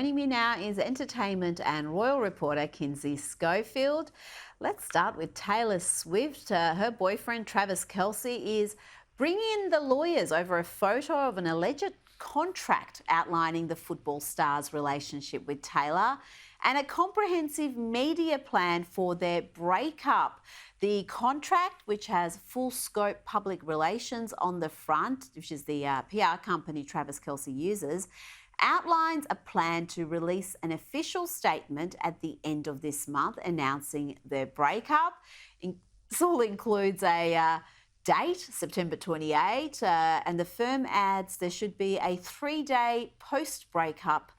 Joining me now is entertainment and royal reporter Kinsey Schofield. Let's start with Taylor Swift. Her boyfriend Travis Kelce is bringing in the lawyers over a photo of an alleged contract outlining the football star's relationship with Taylor and a comprehensive media plan for their breakup. The contract, which has full scope public relations on the front, which is the PR company Travis Kelce uses, outlines a plan to release an official statement at the end of this month announcing their breakup. This all includes a date, September 28, and the firm adds there should be a 3-day post-breakup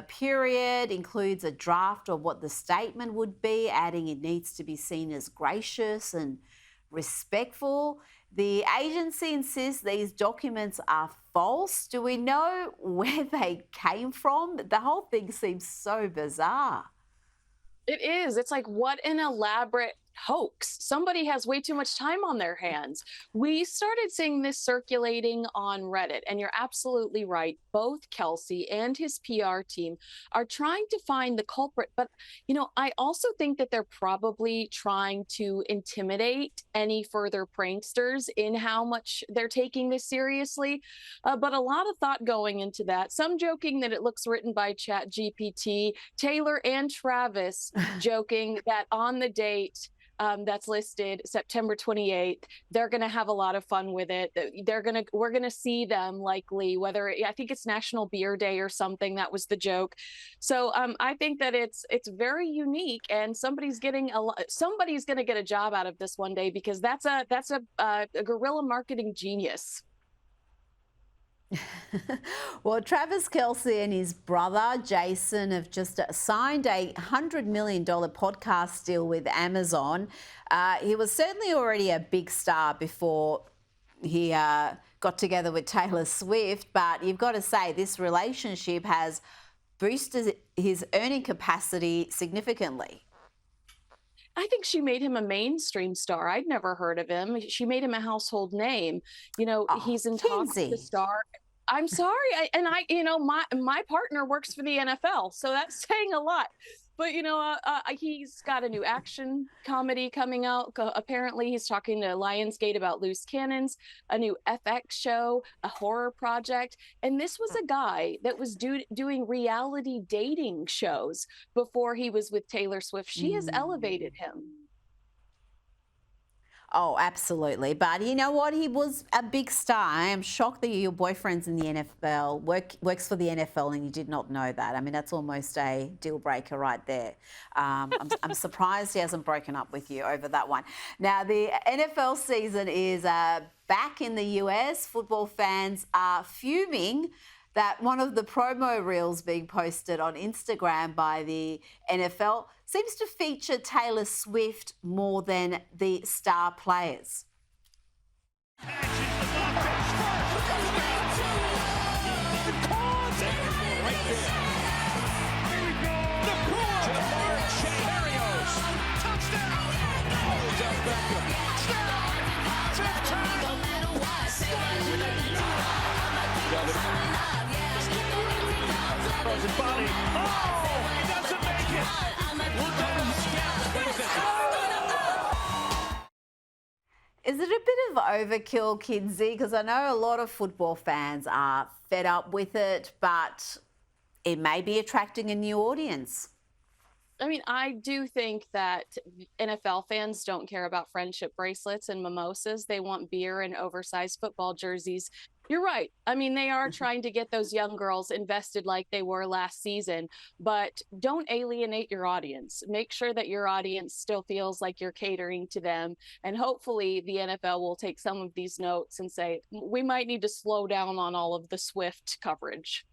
period, includes a draft of what the statement would be, adding it needs to be seen as gracious and respectful. The agency insists these documents are false. Do we know where they came from? The whole thing seems so bizarre. It is. It's like, what an elaborate hoax. Somebody has way too much time on their hands. We started seeing this circulating on Reddit, and you're absolutely right. Both Kelsey and his PR team are trying to find the culprit. But, I also think that they're probably trying to intimidate any further pranksters in how much they're taking this seriously. But a lot of thought going into that. Some joking that it looks written by ChatGPT. Taylor and Travis joking that on the date that's listed, September 28th, they're going to have a lot of fun with it. We're going to see them likely, I think it's National Beer Day or something. That was the joke. So I think that it's very unique, and somebody's going to get a job out of this one day, because that's a guerrilla marketing genius. Well, Travis Kelce and his brother Jason have just signed a $100 million podcast deal with Amazon. He was certainly already a big star before he got together with Taylor Swift, but you've got to say this relationship has boosted his earning capacity significantly. I think she made him a mainstream star. I'd never heard of him. She made him a household name. He's in talks to star. I'm sorry. My partner works for the NFL, so that's saying a lot. But, he's got a new action comedy coming out. Apparently, he's talking to Lionsgate about loose cannons, a new FX show, a horror project. And this was a guy that was doing reality dating shows before he was with Taylor Swift. She has elevated him. Oh, absolutely. But you know what? He was a big star. I am shocked that your boyfriend's in the NFL, works for the NFL, and you did not know that. I mean, that's almost a deal breaker right there. I'm surprised he hasn't broken up with you over that one. Now, the NFL season is back in the US. Football fans are fuming that one of the promo reels being posted on Instagram by the NFL seems to feature Taylor Swift more than the star players. He doesn't make it. Is it a bit of overkill, Kinsey? Because I know a lot of football fans are fed up with it, but it may be attracting a new audience. I mean, I do think that NFL fans don't care about friendship bracelets and mimosas. They want beer and oversized football jerseys. You're right. I mean, they are trying to get those young girls invested like they were last season, but don't alienate your audience. Make sure that your audience still feels like you're catering to them. And hopefully the NFL will take some of these notes and say, we might need to slow down on all of the Swift coverage.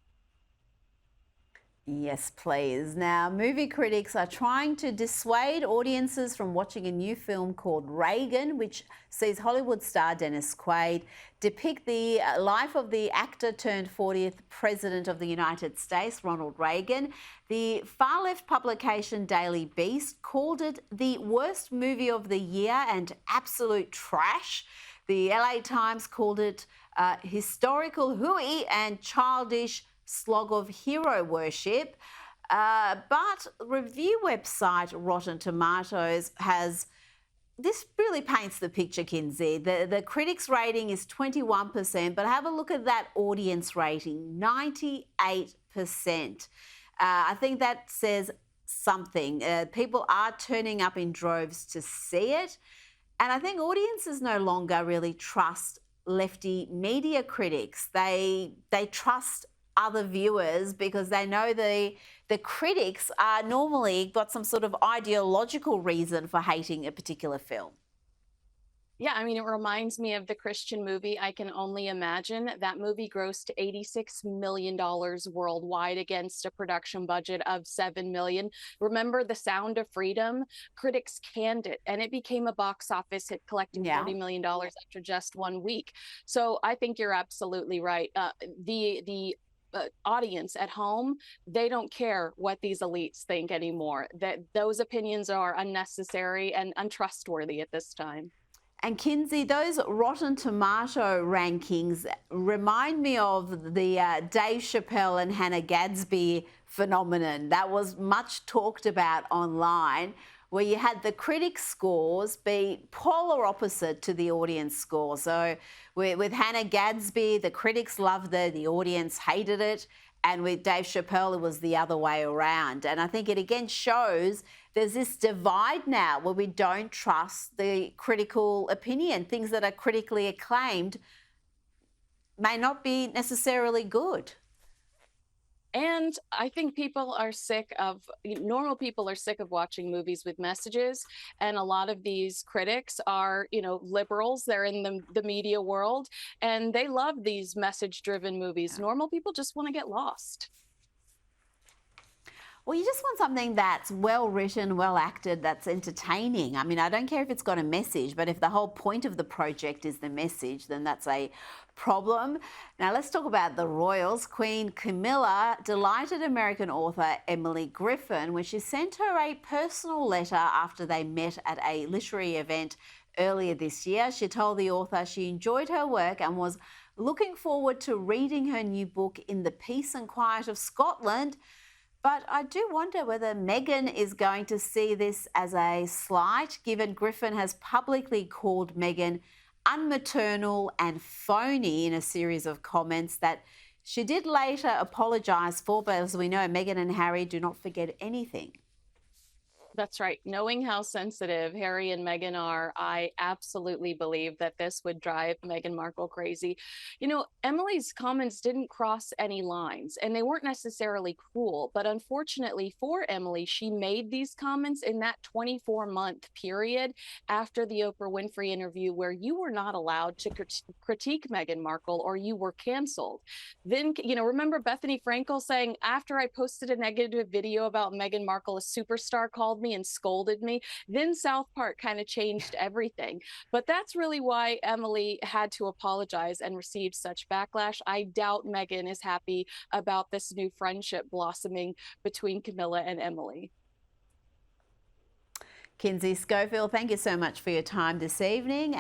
Yes, please. Now, movie critics are trying to dissuade audiences from watching a new film called Reagan, which sees Hollywood star Dennis Quaid depict the life of the actor turned 40th President of the United States, Ronald Reagan. The far-left publication Daily Beast called it the worst movie of the year and absolute trash. The LA Times called it historical hooey and childish slog of hero worship. But review website Rotten Tomatoes has this really paints the picture, Kinsey. The critics' rating is 21%, but have a look at that audience rating, 98%. I think that says something. People are turning up in droves to see it. And I think audiences no longer really trust lefty media critics. They trust other viewers because they know the critics are normally got some sort of ideological reason for hating a particular film. Yeah, I mean, it reminds me of the Christian movie I Can Only Imagine. That movie grossed $86 million worldwide against a production budget of $7 million. Remember The Sound of Freedom? Critics canned it, and it became a box office hit, collecting $40 million after just 1 week. So I think you're absolutely right. The audience at home, they don't care what these elites think anymore. That those opinions are unnecessary and untrustworthy at this time. And Kinsey, those Rotten Tomato rankings remind me of the Dave Chappelle and Hannah Gadsby phenomenon that was much talked about online, where you had the critic scores be polar opposite to the audience score. So with Hannah Gadsby, the critics loved it, the audience hated it. And with Dave Chappelle, it was the other way around. And I think it again shows there's this divide now where we don't trust the critical opinion. Things that are critically acclaimed may not be necessarily good. And I think normal people are sick of watching movies with messages. And a lot of these critics are, liberals. They're in the media world, and they love these message-driven movies. Normal people just want to get lost. Well, you just want something that's well written, well acted, that's entertaining. I mean, I don't care if it's got a message, but if the whole point of the project is the message, then that's a problem. Now, let's talk about the royals. Queen Camilla delighted American author Emily Griffin when she sent her a personal letter after they met at a literary event earlier this year. She told the author she enjoyed her work and was looking forward to reading her new book in the peace and quiet of Scotland. But I do wonder whether Meghan is going to see this as a slight, given Griffin has publicly called Meghan unmaternal and phony in a series of comments that she did later apologise for. But as we know, Meghan and Harry do not forget anything. That's right. Knowing how sensitive Harry and Meghan are, I absolutely believe that this would drive Meghan Markle crazy. Emily's comments didn't cross any lines, and they weren't necessarily cruel. But unfortunately for Emily, she made these comments in that 24-month period after the Oprah Winfrey interview, where you were not allowed to critique Meghan Markle or you were canceled. Then, remember Bethany Frankel saying, after I posted a negative video about Meghan Markle, a superstar called me and scolded me. Then South Park kind of changed everything. But that's really why Emily had to apologize and received such backlash. I doubt Meghan is happy about this new friendship blossoming between Camilla and Emily. Kinsey Schofield, thank you so much for your time this evening.